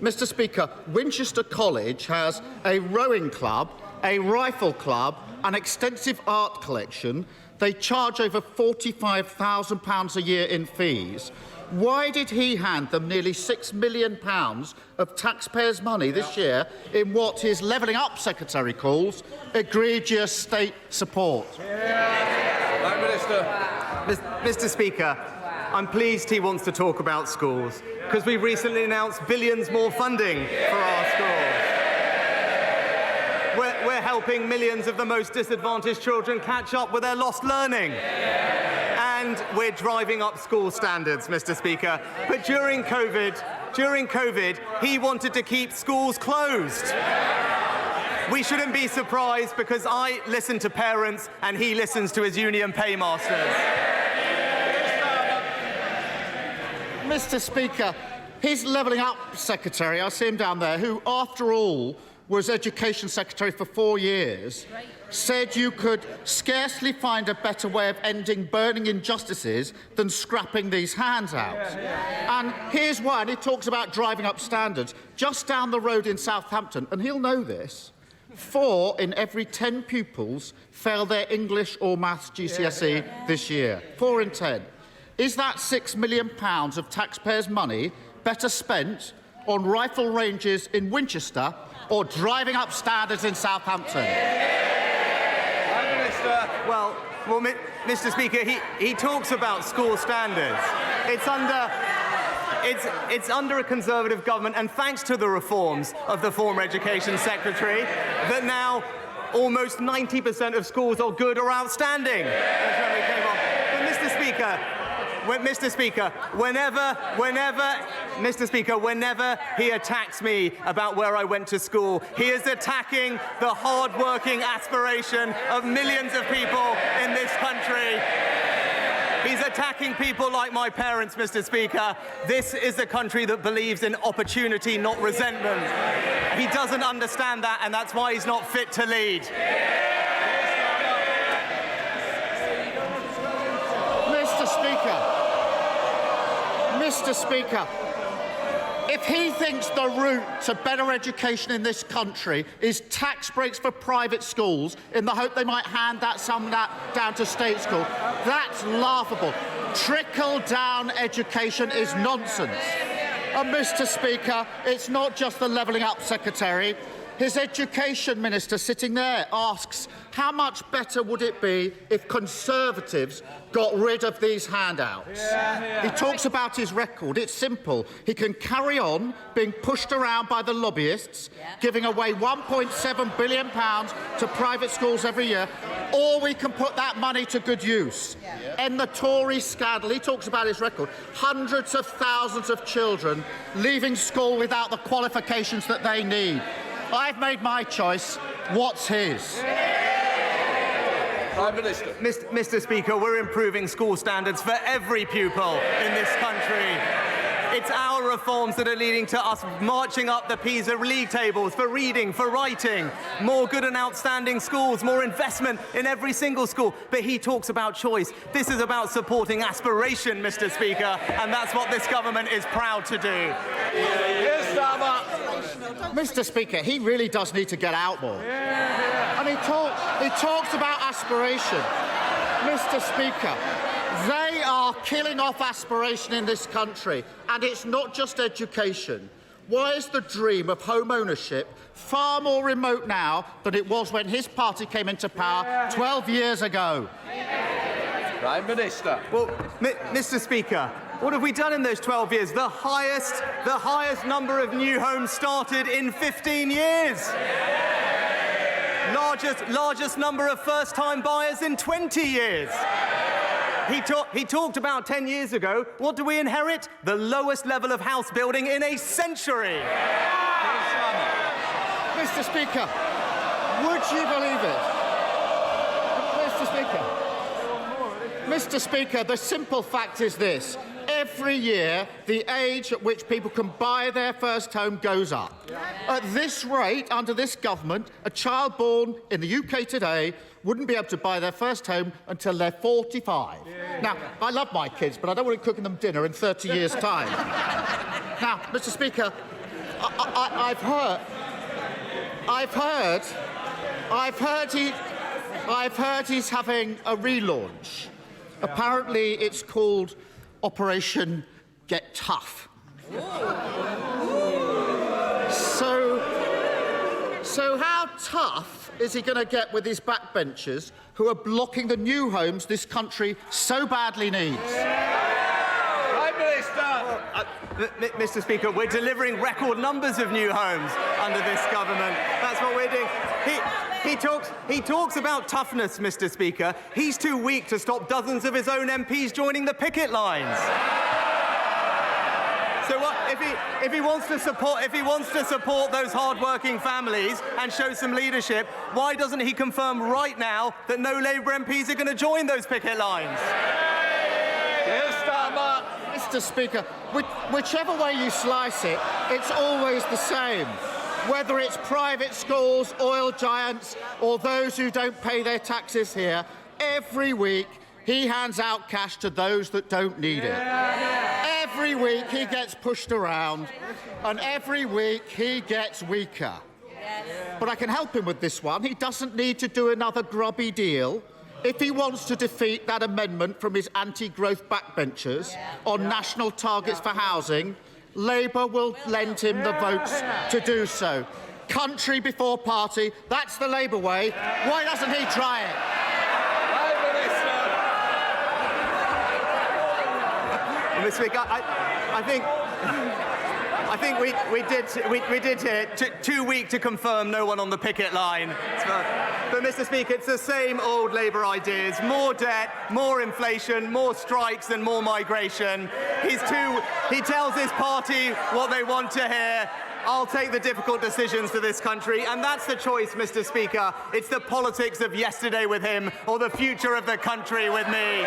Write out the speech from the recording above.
Mr. Speaker, Winchester College has a rowing club, a rifle club, an extensive art collection. They charge over £45,000 a year in fees. Why did he hand them nearly £6 million of taxpayers' money this year in what his Levelling Up Secretary calls egregious state support? Prime Minister. Mr. Speaker, I'm pleased he wants to talk about schools, because we recently announced billions more funding for our schools. We're helping millions of the most disadvantaged children catch up with their lost learning. And we're driving up school standards, Mr. Speaker. But during COVID, he wanted to keep schools closed. We shouldn't be surprised, because I listen to parents and he listens to his union paymasters. Mr. Speaker, his Levelling Up Secretary, I see him down there, who, after all, was Education Secretary for 4 years, said you could scarcely find a better way of ending burning injustices than scrapping these handouts. And here's why, and he talks about driving up standards. Just down the road in Southampton, and he'll know this, 4 in every 10 pupils fail their English or Maths GCSE this year. 4 in 10. Is that £6 million of taxpayers' money better spent on rifle ranges in Winchester or driving up standards in Southampton? Prime Minister. Well, Mr. Speaker, he talks about school standards. It's under a Conservative government, and thanks to the reforms of the former Education Secretary, that now almost 90% of schools are good or outstanding. That's when we came on. But Mr. Speaker, whenever he attacks me about where I went to school, he is attacking the hard-working aspiration of millions of people in this country. He's attacking people like my parents, Mr. Speaker. This is a country that believes in opportunity, not resentment. He doesn't understand that, and that's why he's not fit to lead. Mr. Speaker, if he thinks the route to better education in this country is tax breaks for private schools in the hope they might hand some of that down to state school, that's laughable. Trickle-down education is nonsense. And, Mr. Speaker, it's not just the Levelling Up Secretary. His Education Minister sitting there asks, how much better would it be if Conservatives got rid of these handouts? He talks about his record. It's simple. He can carry on being pushed around by the lobbyists, giving away £1.7 billion to private schools every year, or we can put that money to good use. End the Tory scandal. He talks about his record. Hundreds of thousands of children leaving school without the qualifications that they need. I've made my choice. What's his? Prime Minister. Mr. Speaker, we're improving school standards for every pupil in this country. It's our reforms that are leading to us marching up the PISA league tables for reading, for writing, more good and outstanding schools, more investment in every single school. But he talks about choice. This is about supporting aspiration, Mr. Speaker, and that's what this government is proud to do. Keir Starmer. Mr. Speaker, he really does need to get out more. And he talks about aspiration. Mr. Speaker, they are killing off aspiration in this country, and it's not just education. Why is the dream of home ownership far more remote now than it was when his party came into power 12 years ago? Prime Minister. Well, Mr. Speaker, what have we done in those 12 years? The highest number of new homes started in 15 years. Largest number of first-time buyers in 20 years. He talked about 10 years ago. What do we inherit? The lowest level of house building in a century. Mr. Speaker, would you believe it? Mr. Speaker, the simple fact is this. Every year, the age at which people can buy their first home goes up. At this rate, under this government, a child born in the UK today wouldn't be able to buy their first home until they're 45. Now, I love my kids, but I don't want to be cooking them dinner in 30 years' time. Now, Mr. Speaker, I've heard he's having a relaunch. Apparently, it's called Operation Get Tough. So how tough is he going to get with his backbenchers who are blocking the new homes this country so badly needs? Prime Minister. Mr. Speaker, we're delivering record numbers of new homes under this government. That's what we're doing. He talks about toughness, Mr. Speaker. He's too weak to stop dozens of his own MPs joining the picket lines. So what, if he wants to support those hard-working families and show some leadership, why doesn't he confirm right now that no Labour MPs are going to join those picket lines? Keir Starmer. Mr. Speaker, whichever way you slice it, it's always the same. Whether it's private schools, oil giants, or those who don't pay their taxes here, every week he hands out cash to those that don't need it. Every week he gets pushed around, and every week he gets weaker. But I can help him with this one. He doesn't need to do another grubby deal. If he wants to defeat that amendment from his anti-growth backbenchers on national targets for housing, Labour will lend him the votes to do so. Country before party, that's the Labour way. Why doesn't he try it? Mr. Speaker, I think we did hear too weak to confirm no one on the picket line. But Mr. Speaker, it's the same old Labour ideas: more debt, more inflation, more strikes, and more migration. He tells his party what they want to hear. I'll take the difficult decisions for this country, and that's the choice, Mr. Speaker. It's the politics of yesterday with him or the future of the country with me.